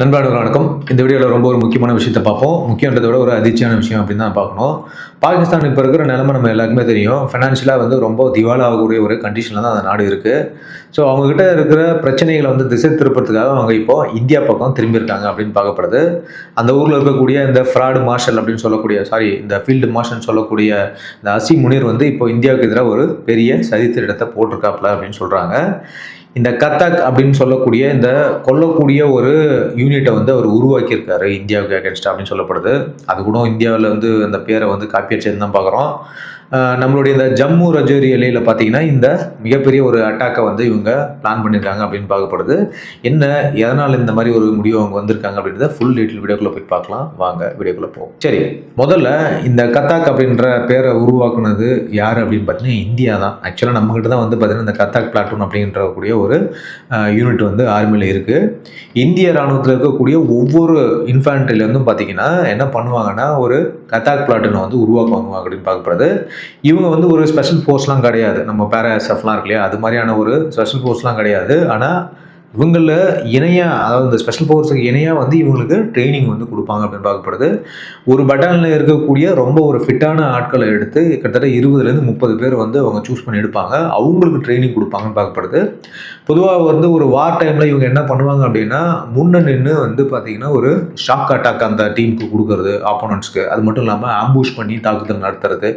நண்பர்களுக்கு வணக்கம். இந்த வீடியோவில் ரொம்ப ஒரு முக்கியமான விஷயத்தை பார்ப்போம். முக்கியன்றதை விட ஒரு அதிர்ச்சியான விஷயம் அப்படின்னு தான் பார்க்கணும். பாகிஸ்தான் இப்போ இருக்கிற நிலைமை நம்ம எல்லாருக்குமே தெரியும். ஃபினான்ஷியலாக ரொம்ப திவாலா ஆகக்கூடிய ஒரு கண்டிஷனில் தான் அந்த நாடு இருக்குது. ஸோ அவங்ககிட்ட இருக்கிற பிரச்சனைகளை திசை திருப்பறதுக்காக அவங்க இப்போ இந்தியா பக்கம் திரும்பியிருக்காங்க அப்படின்னு பார்க்கப்படுது. அந்த ஊரில் இருக்கக்கூடிய இந்த ஃப்ராடு மார்ஷல் அப்படின்னு சொல்லக்கூடிய இந்த ஃபீல்டு மார்ஷல் சொல்லக்கூடிய இந்த அசீம் முனீர் இப்போ இந்தியாவுக்கு எதிராக ஒரு பெரிய சதித்திட்டத்தை போட்டிருக்காப்ல அப்படின்னு சொல்கிறாங்க. இந்த கத்தாக் அப்படின்னு சொல்லக்கூடிய இந்த கொல்லக்கூடிய ஒரு யூனிட்டை அவர் உருவாக்கியிருக்காரு இந்தியாவுக்கு அகேன்ஸ்ட் அப்படின்னு சொல்லப்படுது. அது கூட இந்தியாவில் அந்த பேரை காப்பி அடிச்சதுன்னு தான் பார்க்குறோம். நம்மளுடைய இந்த ஜம்மு ரஜோரி எல்லையில் பார்த்தீங்கன்னா இந்த மிகப்பெரிய ஒரு அட்டாக்கை இவங்க பிளான் பண்ணியிருக்காங்க அப்படின்னு பார்க்கப்படுது. என்ன எதனால் இந்த மாதிரி ஒரு முடிவு அவங்க வந்திருக்காங்க அப்படின்றத ஃபுல் டீட்டெயில் வீடியோக்குள்ளே போய் பார்க்கலாம். வாங்க வீடியோக்குள்ளே போவோம். சரி, முதல்ல இந்த கத்தாக் அப்படின்ற பேரை உருவாக்குனது யார் அப்படின்னு பார்த்தீங்கன்னா இந்தியா தான். ஆக்சுவலாக நம்மகிட்ட தான் பார்த்தீங்கன்னா இந்த கத்தாக் பிளாட்டூன் அப்படின்ற கூடிய ஒரு யூனிட் ஆர்மியில் இருக்குது. இந்திய ராணுவத்தில் இருக்கக்கூடிய ஒவ்வொரு இன்ஃபேண்ட்ரிலேருந்தும் பார்த்தீங்கன்னா என்ன பண்ணுவாங்கன்னா ஒரு கத்தாக் பிளாட்டூனை உருவாக்குவாங்க அப்படின்னு பார்க்கப்படுது. இவங்க ஒரு ஸ்பெஷல் ஃபோர்ஸ்லாம் கிடையாது. நம்ம பேராஎஸ்எஃப்லாம் இருக்கு இல்லையா, அது மாதிரியான ஒரு ஸ்பெஷல் ஃபோர்ஸ்லாம் கிடையாது. ஆனால் இவங்கள இணையாக, அதாவது இந்த ஸ்பெஷல் ஃபோர்ஸுக்கு இணையாக இவங்களுக்கு ட்ரைனிங் கொடுப்பாங்க அப்படின்னு பார்க்கப்படுது. ஒரு பட்டாலியில் இருக்கக்கூடிய ரொம்ப ஒரு ஃபிட்டான ஆட்களை எடுத்து கிட்டத்தட்ட 20லேருந்து 30 பேர் அவங்க சூஸ் பண்ணி எடுப்பாங்க. அவங்களுக்கு ட்ரைனிங் கொடுப்பாங்கன்னு பார்க்கப்படுது. பொதுவாக ஒரு வார் டைமில் இவங்க என்ன பண்ணுவாங்க அப்படின்னா முன்ன நின்று பார்த்தீங்கன்னா ஒரு ஷாக் அட்டாக் அந்த டீமுக்கு கொடுக்கறது ஆப்போனன்ட்ஸ்க்கு. அது மட்டும் இல்லாமல் ஆம்பூஷ் பண்ணி தாக்குதல் நடத்துறது,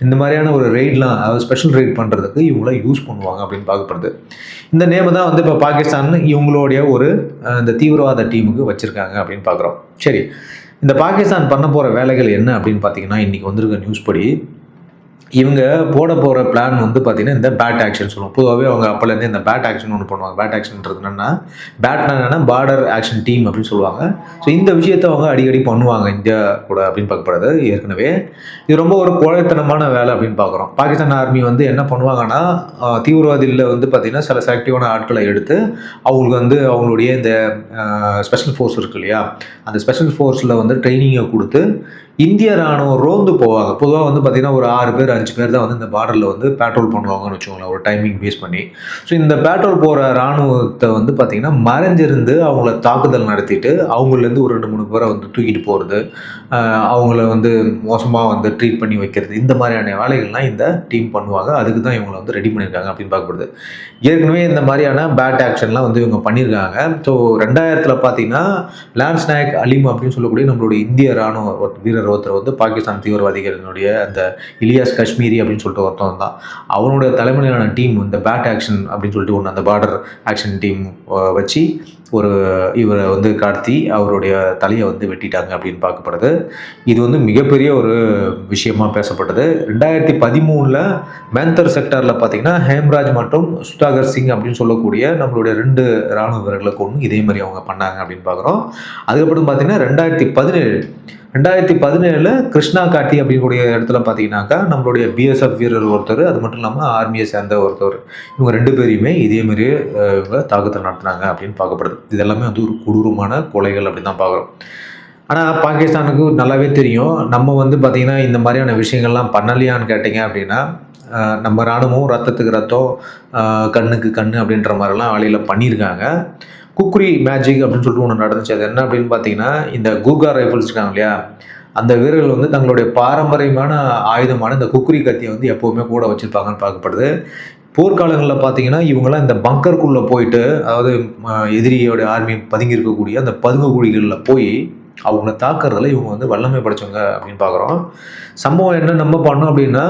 இந்த மாதிரியான ஒரு ரெய்ட்லாம், அதாவது ஸ்பெஷல் ரெய்ட் பண்ணுறதுக்கு இவங்கள யூஸ் பண்ணுவாங்க அப்படின்னு பார்க்கப்படுது. இந்த நேம் தான் இப்போ பாகிஸ்தான் இவங்களுடைய ஒரு இந்த தீவிரவாத டீமுக்கு வச்சுருக்காங்க அப்படின்னு பார்க்குறோம். சரி, இந்த பாகிஸ்தான் பண்ண போகிற வேலைகள் என்ன அப்படின்னு பார்த்தீங்கன்னா இன்றைக்கி வந்திருக்க நியூஸ் படி இவங்க போட போகிற பிளான் பார்த்தீங்கன்னா இந்த பேட் ஆக்ஷன் சொல்லுவோம். பொதுவாகவே அவங்க அப்போலேருந்து இந்த பேட் ஆக்ஷன் ஒன்று பண்ணுவாங்க. பேட் ஆக்ஷன்ன்றது என்னென்னா பேட்னா பார்டர் ஆக்ஷன் டீம் அப்படின்னு சொல்லுவாங்க. ஸோ இந்த விஷயத்தை அவங்க அடிக்கடி பண்ணுவாங்க இந்தியா கூட அப்படின்னு பார்க்கப்படுது. ஏற்கனவே இது ரொம்ப ஒரு கோழைத்தனமான வேலை அப்படின்னு பார்க்குறோம். பாகிஸ்தான் ஆர்மி என்ன பண்ணுவாங்கன்னா தீவிரவாதியில் பார்த்தீங்கன்னா சில செலக்டிவான ஆட்களை எடுத்து அவங்களுக்கு அவங்களுடைய இந்த ஸ்பெஷல் ஃபோர்ஸ் இருக்கு இல்லையா, அந்த ஸ்பெஷல் ஃபோர்ஸில் ட்ரைனிங்கை கொடுத்து இந்திய ராணுவம் ரோந்து போவாங்க. பொதுவாக பார்த்தீங்கன்னா ஒரு 6 பேர் 5 பேர் தான் இந்த பார்டரில் பேட்ரோல் பண்ணுவாங்கன்னு வச்சுக்கோங்களேன், ஒரு டைமிங் பேஸ் பண்ணி. ஸோ இந்த பேட்ரோல் போகிற ராணுவத்தை பார்த்தீங்கன்னா மறைஞ்சிருந்து அவங்கள தாக்குதல் நடத்திட்டு அவங்கலேருந்து ஒரு 2-3 பேரை தூக்கிட்டு போகிறது, அவங்கள மோசமாக ட்ரீட் பண்ணி வைக்கிறது, இந்த மாதிரியான வேலைகள்லாம் இந்த டீம் பண்ணுவாங்க. அதுக்கு தான் இவங்களை ரெடி பண்ணியிருக்காங்க அப்படின்னு பார்க்கப்படுது. ஏற்கனவே இந்த மாதிரியான பேட் ஆக்ஷன்லாம் இவங்க பண்ணியிருக்காங்க. ஸோ 2000 பார்த்தீங்கன்னா லான்ஸ் நாயக் அலீம் அப்படின்னு சொல்லக்கூடிய நம்மளுடைய இந்திய ராணுவ வீரர் ஒருத்தர் பாகிஸ்தான் தீவிரவாதிகளினுடைய அந்த இலியாஸ் காஷ்மீரி அப்படின்னு சொல்லிட்டு ஒருத்தன் தான். அவனுடைய தலைமையிலான டீம் இந்த பேட் ஆக்ஷன் அப்படின்னு சொல்லிட்டு ஒன்று அந்த பார்டர் ஆக்ஷன் டீம் வச்சு இவரை கடத்தி அவருடைய தலையை வெட்டிட்டாங்க அப்படின்னு பார்க்கப்படுது. இது மிகப்பெரிய ஒரு விஷயமா பேசப்பட்டது. 2013 மேந்தர் செக்டாரில் பார்த்தீங்கன்னா ஹேம்ராஜ் மற்றும் சுதாகர் சிங் அப்படின்னு சொல்லக்கூடிய நம்மளுடைய 2 ராணுவ வீரர்களுக்கு ஒன்று இதே மாதிரி அவங்க பண்ணாங்க அப்படின்னு பார்க்குறோம். அதுக்கப்புறம் பார்த்தீங்கன்னா 2017 கிருஷ்ணா காட்டி அப்படிங்கக்கூடிய இடத்துல பார்த்தீங்கன்னாக்கா நம்மளுடைய பிஎஸ்எஃப் வீரர் ஒருத்தர், அது மட்டும் இல்லாமல் ஆர்மியை சேர்ந்த ஒருத்தர், இவங்க 2 பேரையுமே இதேமாரி இவங்க தாக்குதல் நடத்துனாங்க அப்படின்னு பார்க்கப்படுது. இதெல்லாமே ஒரு கொடூரமான கொலைகள் அப்படின்னு தான் பார்க்குறோம். ஆனால் பாகிஸ்தானுக்கு நல்லாவே தெரியும் நம்ம பார்த்தீங்கன்னா இந்த மாதிரியான விஷயங்கள்லாம் பண்ணலையான்னு கேட்டிங்க அப்படின்னா நம்ம ராணுவம் ரத்தத்துக்கு ரத்தம் கண்ணுக்கு கண் அப்படின்ற மாதிரிலாம் வேலையில் பண்ணியிருக்காங்க. குக்ரி மேஜிக் அப்படின்னு சொல்லிட்டு ஒன்று நடந்துச்சு. அது என்ன அப்படின்னு பார்த்தீங்கன்னா இந்த கூர்கா ரைஃபிள்ஸ் இருக்காங்க இல்லையா, அந்த வீரர்கள் தங்களுடைய பாரம்பரியமான ஆயுதமான இந்த குக்ரி கத்தியை எப்போவுமே கூட வச்சுருப்பாங்கன்னு பார்க்கப்படுது. போர்க்காலங்களில் பார்த்தீங்கன்னா இவங்களாம் இந்த பங்கருக்குள்ளே போயிட்டு, அதாவது எதிரியோட ஆர்மி பதுங்கி இருக்கக்கூடிய அந்த பதுங்கு குழிகளில் போய் அவங்கள தாக்குறதுல இவங்க வல்லமை படைச்சவங்க அப்படின்னு பார்க்குறோம். சம்பவம் என்ன நம்ம பண்ணோம் அப்படின்னா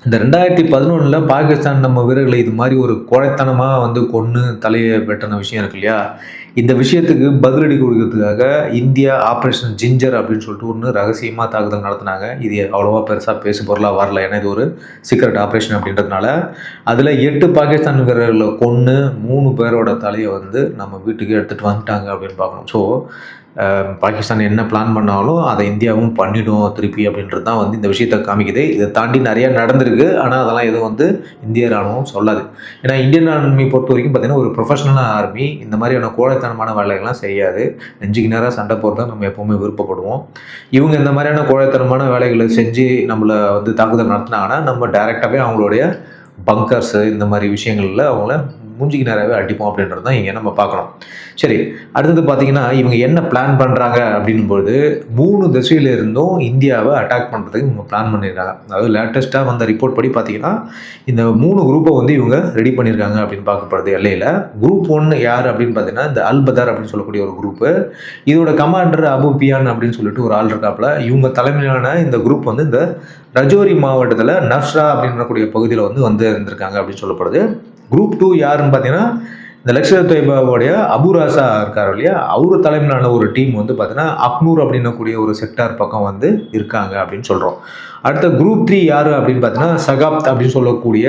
இந்த 2011 பாகிஸ்தான் நம்ம வீரர்களை இது மாதிரி ஒரு கோழைத்தனமாக கொன்று தலையை வெட்டின விஷயம் இருக்கு இல்லையா, இந்த விஷயத்துக்கு பதிலடி கொடுக்கறதுக்காக இந்தியா ஆப்ரேஷன் ஜிஞ்சர் அப்படின்னு சொல்லிட்டு ஒன்று ரகசியமாக தாக்குதல் நடத்தினாங்க. இது அவ்வளோவா பெருசாக பேசு பொருளாக வரல, ஏன்னா இது ஒரு சீக்ரெட் ஆப்ரேஷன் அப்படின்றதுனால. அதில் 8 பாகிஸ்தான் வீரர்களை கொன்று 3 பேரோட தலையை நம்ம வீட்டுக்கு எடுத்துகிட்டு வந்துட்டாங்க அப்படின்னு பார்க்கணும். ஸோ பாகிஸ்தான் என்ன பிளான் பண்ணாலும் அதை இந்தியாவும் பண்ணிடும் திருப்பி அப்படின்றது தான் இந்த விஷயத்தை காமிக்குது. இதை தாண்டி நிறையா நடந்திருக்கு. ஆனால் அதெல்லாம் எதுவும் இந்திய ராணுவம் சொல்லாது. ஏன்னா இந்தியன் ஆர்மி பொறுத்த வரைக்கும் பார்த்தீங்கன்னா ஒரு ப்ரொஃபஷனலான ஆர்மி இந்த மாதிரியான கோழைத்தனமான வேலைகள்லாம் செய்யாது. நெஞ்சுக்கு நேராக சண்டை போகிறத நம்ம எப்போவுமே விருப்பப்படுவோம். இவங்க இந்த மாதிரியான கோழைத்தனமான வேலைகளை செஞ்சு நம்மளை தாக்குதல் நடத்தினாங்கன்னா நம்ம டைரெக்டாகவே அவங்களுடைய பங்கர்ஸு இந்த மாதிரி விஷயங்களில் அவங்கள மூஞ்சிக்கு நேராகவே அடிப்போம் அப்படின்றது தான் இங்கே நம்ம பார்க்கணும். சரி, அடுத்தது பார்த்தீங்கன்னா இவங்க என்ன பிளான் பண்ணுறாங்க அப்படின்போது 3 திசையில இருந்தும் இந்தியாவை அட்டாக் பண்ணுறதுக்கு இவங்க பிளான் பண்ணியிருக்காங்க. அதாவது லேட்டஸ்ட்டாக வந்த ரிப்போர்ட் படி பார்த்தீங்கன்னா இந்த 3 குரூப்பை வந்து இவங்க ரெடி பண்ணியிருக்காங்க அப்படின்னு பார்க்கப்படுது எல்லையில். குரூப் 1 யார் அப்படின்னு பார்த்தீங்கன்னா இந்த அல்பதர் அப்படின்னு சொல்லக்கூடிய ஒரு குரூப்பு. இதோட கமாண்டர் அபு பியான் அப்படின்னு சொல்லிட்டு ஒரு ஆள் இருக்காப்புல. இவங்க தலைமையிலான இந்த குரூப் வந்து இந்த ரஜோரி மாவட்டத்தில் நஃப்ரா அப்படின்றக்கூடிய பகுதியில் வந்து இருந்திருக்காங்க அப்படின்னு சொல்லப்படுது. குரூப் 2 யாருன்னு பார்த்தீங்கன்னா இந்த லஷ்கர் தொய்பாவுடைய அபு ராசா இருக்கார் இல்லையா, அவரு தலைமையிலான ஒரு டீம் வந்து பார்த்தீங்கன்னா அக்னூர் அப்படின்னக்கூடிய ஒரு செக்டார் பக்கம் வந்து இருக்காங்க அப்படின்னு சொல்கிறோம். அடுத்த குரூப் 3 யார் அப்படின்னு பார்த்தீங்கன்னா சகாப்த் அப்படின்னு சொல்லக்கூடிய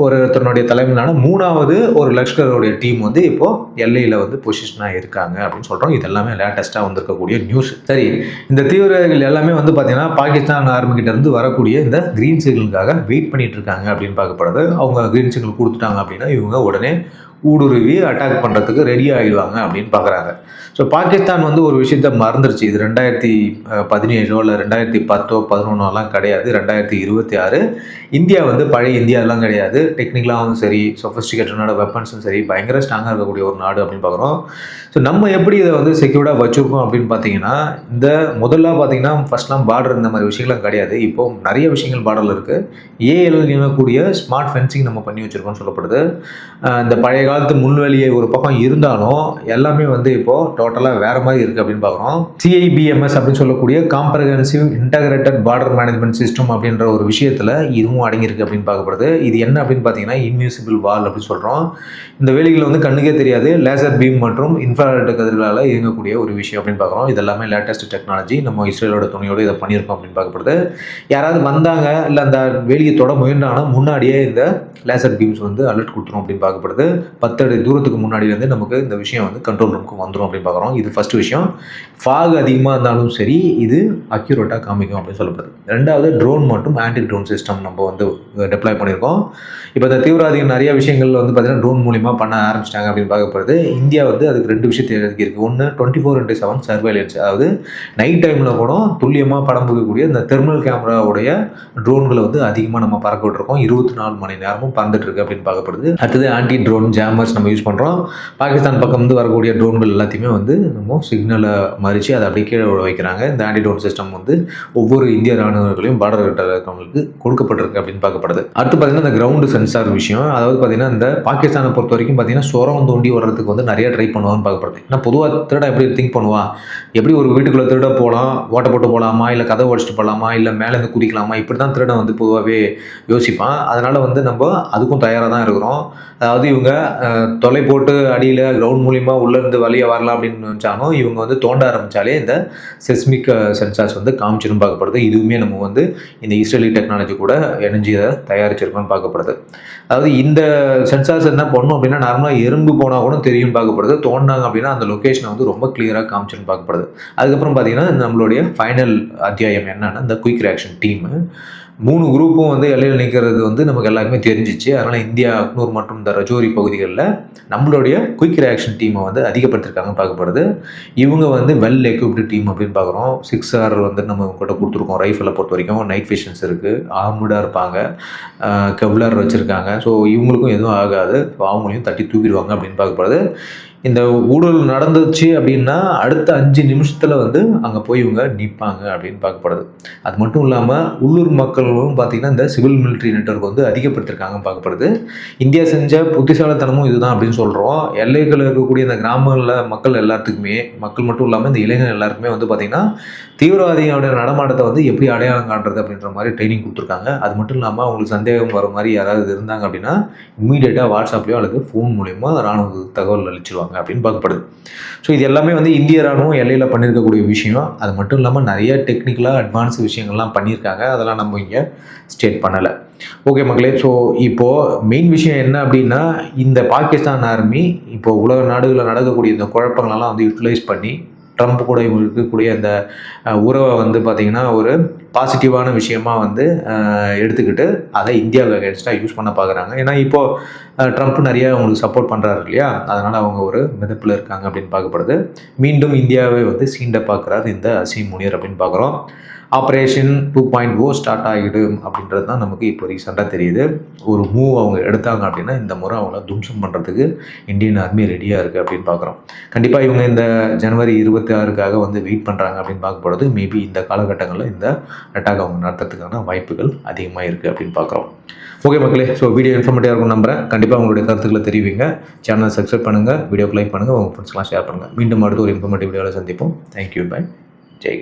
ஒருத்தனுடைய தலைமையிலான 3வது ஒரு லஷ்கருடைய டீம் வந்து இப்போது எல்லையில் வந்து பொசிஷனாக இருக்காங்க அப்படின்னு சொல்கிறோம். இது எல்லாமே லேட்டஸ்ட்டாக வந்திருக்கக்கூடிய நியூஸ். சரி, இந்த தீவிரவாதிகள் எல்லாமே வந்து பார்த்தீங்கன்னா பாகிஸ்தான் ஆர்மிகிட்ட இருந்து வரக்கூடிய இந்த கிரீன் சிக்னலுக்காக வெயிட் பண்ணிட்டு இருக்காங்க அப்படின்னு பார்க்கப்படுது. அவங்க கிரீன் சிக்னல் கொடுத்துட்டாங்க அப்படின்னா இவங்க உடனே ஊடுருவி அட்டாக் பண்ணுறதுக்கு ரெடி ஆகிடுவாங்க அப்படின்னு பார்க்குறாங்க. ஸோ பாகிஸ்தான் வந்து ஒரு விஷயத்த மறந்துருச்சு. இது 2017 இல்லை 2010 11 கிடையாது, 2026. இந்தியா வந்து பழைய இந்தியாலாம் கிடையாது. டெக்னிக்கலாகவும் சரி, சொஃபிஸ்டிகேட்டடான வெப்பன்ஸும் சரி, பயங்கர ஸ்ட்ராங்காக இருக்கக்கூடிய ஒரு நாடு அப்படின்னு பார்க்குறோம். ஸோ நம்ம எப்படி இதை வந்து செக்யூர்டாக வச்சுருக்கோம் அப்படின்னு பார்த்தீங்கன்னா, இந்த முதல்ல பார்த்தீங்கன்னா ஃபர்ஸ்ட்லாம் பார்டர் இந்த மாதிரி விஷயங்கள்லாம் கிடையாது. இப்போ நிறைய விஷயங்கள் பார்டரில் இருக்குது. ஏஎல் இனக்கூடிய ஸ்மார்ட் ஃபென்சிங் நம்ம பண்ணி வச்சுருக்கோம்னு சொல்லப்படுது. இந்த பழைய காலத்து முன்வெளியை ஒரு பக்கம் இருந்தாலும் எல்லாமே வந்து இப்போது டோட்டலாக வேறு மாதிரி இருக்குது அப்படின்னு பார்க்குறோம். CIBMS அப்படின்னு சொல்லக்கூடிய comprehensive integrated border management system அப்படின்ற ஒரு விஷயத்தில் இதுவும் அடங்கியிருக்கு அப்படின்னு பார்க்கப்படுது. இது என்ன அப்படின்னு பார்த்தீங்கன்னா இன்விசிபிள் வால் அப்படின்னு சொல்கிறோம். இந்த வேலிகளை வந்து கண்ணுக்கே தெரியாது, லேசர் பீம் மற்றும் இன்ஃப்ராரெட் கதிர்களால் இயங்கக்கூடிய ஒரு விஷயம் அப்படின்னு பார்க்குறோம். இது எல்லாமே லேட்டஸ்ட் டெக்னாலஜி. நம்ம இஸ்ரேலோட துணையோடு இதை பண்ணியிருக்கோம் அப்படின்னு பார்க்கப்படுது. யாராவது வந்தாங்க இல்லை அந்த வேலியை தொட முயன்றாங்கன்னா முன்னாடியே இந்த லேசர் பீம்ஸ் வந்து அலர்ட் கொடுத்துரும் அப்படின்னு பார்க்கப்படுது. 10 அடி தூரத்துக்கு முன்னாடியிலேருந்து நமக்கு இந்த விஷயம் வந்து கண்ட்ரோல் ரூமுக்கு வந்துடும் அப்படின்னு பார்க்குறோம். இது ஃபர்ஸ்ட் விஷயம். ஃபாக் அதிகமாக இருந்தாலும் சரி இது அக்யூரேட்டாக காமிக்கும் அப்படின்னு சொல்லப்படுது. ரெண்டாவது ட்ரோன் மற்றும் ஆன்டி ட்ரோன் சிஸ்டம் நம்ம வந்து டெப்ளாய் பண்ணியிருக்கோம். இப்போ இந்த தீவிரவாதிகள் நிறைய விஷயங்கள் வந்து பார்த்தீங்கன்னா ட்ரோன் மூலிமா பண்ண ஆரம்பிச்சிட்டாங்க அப்படின்னு பார்க்கப்படுது. இந்தியா வந்து அதுக்கு 2 விஷயத்தை இருக்குது. ஒன்று 24/7 சர்வைலன்ஸ், அதாவது நைட் டைமில் கூட துல்லியமாக படம் பிடிக்கக்கூடிய இந்த தெர்மல் கேமராவுடைய ட்ரோன்களை வந்து அதிகமாக நம்ம பறக்க விட்டுருக்கோம். 24 மணி நேரமும் பறந்துட்டு இருக்கு அப்படின்னு பார்க்கப்படுது. அடுத்தது ஆன்டி ட்ரோன் ஜாமர்ஸ் நம்ம யூஸ் பண்ணுறோம். பாகிஸ்தான் பக்கம் வந்து வரக்கூடிய ட்ரோன்கள் எல்லாத்தையுமே வந்து நம்ம சிக்னலை மறித்து அதை அப்படியே கீழே வைக்கிறாங்க. இந்த ஆன்டி ட்ரோன் சிஸ்டம் வந்து ஒவ்வொரு இந்திய ராணுவர்களையும் பார்டர் இருக்கவங்களுக்கு கொடுக்கப்பட்டிருக்கு அப்படின்னு பார்க்கப்படுது. அடுத்து பார்த்தீங்கன்னா இந்த கிரவுண்டு சென்சார் விஷயம். அதாவது பார்த்தீங்கன்னா இந்த பாகிஸ்தானை பொறுத்த வரைக்கும் பார்த்தீங்கன்னா சுரம் தோண்டி வர்றதுக்கு வந்து நிறைய ட்ரை பண்ணுவான்னு பார்க்கப்படுது. ஏன்னா பொதுவாக திருட எப்படி திங்க் பண்ணுவான், எப்படி ஒரு வீட்டுக்குள்ளே திருட போகலாம், ஓட்ட போட்டு போகலாமா, இல்லை கதை உடச்சிட்டு போகலாமா, இல்லை மேலேருந்து குதிக்கலாமா, இப்படி தான் திருடன் வந்து பொதுவாகவே யோசிப்பான். அதனால் வந்து நம்ம அதுக்கும் தயாராக தான் இருக்கிறோம். அதாவது இவங்க தொலை போட்டு அடியில் கிரவுண்ட் மூலிமா உள்ளேருந்து வெளியே வரலாம் அப்படின்னு நினச்சாலும் இவங்க வந்து தோண்ட ஆரம்பித்தாலே இந்த செஸ்மிக் சென்சார்ஸ் வந்து காமிச்சிடும் பார்க்கப்படுது. இதுவுமே நம்ம வந்து இந்த இஸ்ரேலி டெக்னாலஜி கூட இணைஞ்சி இதை தயாரிச்சிருக்கோம்னு பார்க்கப்படுது. அதாவது இந்த சென்சார்ஸ் என்ன பண்ணும் அப்படின்னா நார்மலாக எறும்பு போனால் கூட தெரியும் பார்க்கப்படுது. தோண்டினாங்க அப்படின்னா அந்த லொக்கேஷனை வந்து ரொம்ப கிளியராக காமிச்சிடும் பார்க்கப்படுது. அதுக்கப்புறம் பார்த்தீங்கன்னா நம்மளுடைய ஃபைனல் அத்தியாயம் என்னன்னா இந்த குயிக் ரியாக்ஷன் டீமு 3 குரூப்பும் வந்து எல்லையில் நிற்கிறது வந்து நமக்கு எல்லாருமே தெரிஞ்சிச்சு. அதனால் இந்தியா அக்னூர் மற்றும் இந்த ரஜோரி பகுதிகளில் நம்மளுடைய குயிக் ரியாக்ஷன் டீமை வந்து அதிகப்படுத்திருக்காங்க பார்க்கப்படுது. இவங்க வந்து வெல் எக்யூப்டு டீம் அப்படின்னு பார்க்குறோம். 6R வந்து நம்ம கிட்ட கொடுத்துருக்கோம். ரைஃபிளை பொறுத்த வரைக்கும் நைட் விஷன்ஸ் இருக்குது, ஆர்முடாக இருப்பாங்க, கெவ்லர் வச்சுருக்காங்க. ஸோ இவங்களுக்கும் எதுவும் ஆகாது, ஸோ அவங்களையும் தட்டி தூக்கிடுவாங்க அப்படின்னு பார்க்கப்படுது. இந்த ஊழல் நடந்துச்சு அப்படின்னா அடுத்த 5 நிமிஷத்தில் வந்து அங்கே போய் இவங்க நிற்பாங்க அப்படின்னு பார்க்கப்படுது. அது மட்டும் இல்லாமல் உள்ளூர் மக்களும் பார்த்திங்கன்னா இந்த சிவில் மிலிட்ரி நெட்வொர்க் வந்து அதிகப்படுத்திருக்காங்க பார்க்கப்படுது. இந்தியா செஞ்ச புத்திசாலித்தனமும் இதுதான் அப்படின்னு சொல்கிறோம். எல்லைகளில் இருக்கக்கூடிய இந்த கிராமங்களில் மக்கள் எல்லாத்துக்குமே, மக்கள் மட்டும் இல்லாமல் இந்த இளைஞர்கள் எல்லாருக்குமே வந்து பார்த்திங்கன்னா தீவிரவாதியோட நடமாட்டத்தை வந்து எப்படி அடையாளம் காண்றது அப்படின்ற மாதிரி ட்ரைனிங் கொடுத்துருக்காங்க. அது மட்டும் இல்லாமல் அவங்களுக்கு சந்தேகம் வர மாதிரி யாராவது இருந்தாங்க அப்படின்னா இம்மீடியட்டாக வாட்ஸ்அப்லையோ அல்லது ஃபோன் மூலிமா ராணுவ தகவல் அளிச்சிருவாங்க அப்படின்னு பார்க்கப்படுது. ஸோ இது எல்லாமே வந்து இந்திய ராணுவம் எல்லையில் பண்ணியிருக்கக்கூடிய விஷயம். அது மட்டும் இல்லாமல் நிறைய டெக்னிக்கலாக அட்வான்ஸ் விஷயங்கள்லாம் பண்ணியிருக்காங்க. அதெல்லாம் நம்ம இங்கே ஸ்டேட் பண்ணலை. ஓகே மக்களே, ஸோ இப்போது மெயின் விஷயம் என்ன அப்படின்னா இந்த பாகிஸ்தான் ஆர்மி இப்போது உலக நாடுகளில் நடக்கக்கூடிய இந்த குழப்பங்களெல்லாம் வந்து யூட்டிலைஸ் பண்ணி ட்ரம்ப் கூட இவங்க இருக்கக்கூடிய அந்த உறவை வந்து பார்த்திங்கன்னா ஒரு பாசிட்டிவான விஷயமா வந்து எடுத்துக்கிட்டு அதை இந்தியாவுக்கு அகேன்ஸ்டாக யூஸ் பண்ண பார்க்குறாங்க. ஏன்னா இப்போது ட்ரம்ப் நிறைய அவங்களுக்கு சப்போர்ட் பண்ணுறாரு இல்லையா, அதனால் அவங்க ஒரு மிதப்பில் இருக்காங்க அப்படின்னு பார்க்கப்படுது. மீண்டும் இந்தியாவை வந்து சீண்ட பார்க்குறாரு இந்த அசீம் முனியர் அப்படின்னு பார்க்குறோம். ஆப்ரேஷன் 2.0 ஸ்டார்ட் ஆகிடும் அப்படின்றது தான் நமக்கு இப்போ ரீசெண்டாக தெரியுது. ஒரு மூவ் அவங்க எடுத்தாங்க அப்படின்னா இந்த முறை அவங்கள தும்சம் பண்ணுறதுக்கு இந்தியன் ஆர்மி ரெடியாக இருக்குது அப்படின்னு பார்க்குறோம். கண்டிப்பாக இவங்க இந்த ஜனவரி 26க்காக வந்து வெயிட் பண்ணுறாங்க அப்படின்னு பார்க்கப்படுது. மேபி இந்த காலகட்டங்களில் இந்த அட்டாக் அவங்க நடத்துறதுக்கான வாய்ப்புகள் அதிகமாக இருக்குது அப்படின்னு பார்க்குறோம். ஓகே மக்களே, ஸோ வீடியோ இன்ஃபர்மேட்டிவாக இருக்கும் நம்புறேன். கண்டிப்பாக உங்களுடைய கருத்துக்களை தெரிவிங்க. சேனலை சப்ஸ்கிரைப் பண்ணுங்கள், வீடியோக்கு லைக் பண்ணுங்கள், உங்கள் ஃப்ரெண்ட்ஸ்லாம் ஷேர் பண்ணுங்கள். மீண்டும் அடுத்து ஒரு இன்ஃபர்மேட்டிவ் வீடியோவில் சந்திப்போம். Thank you, bye, Jai.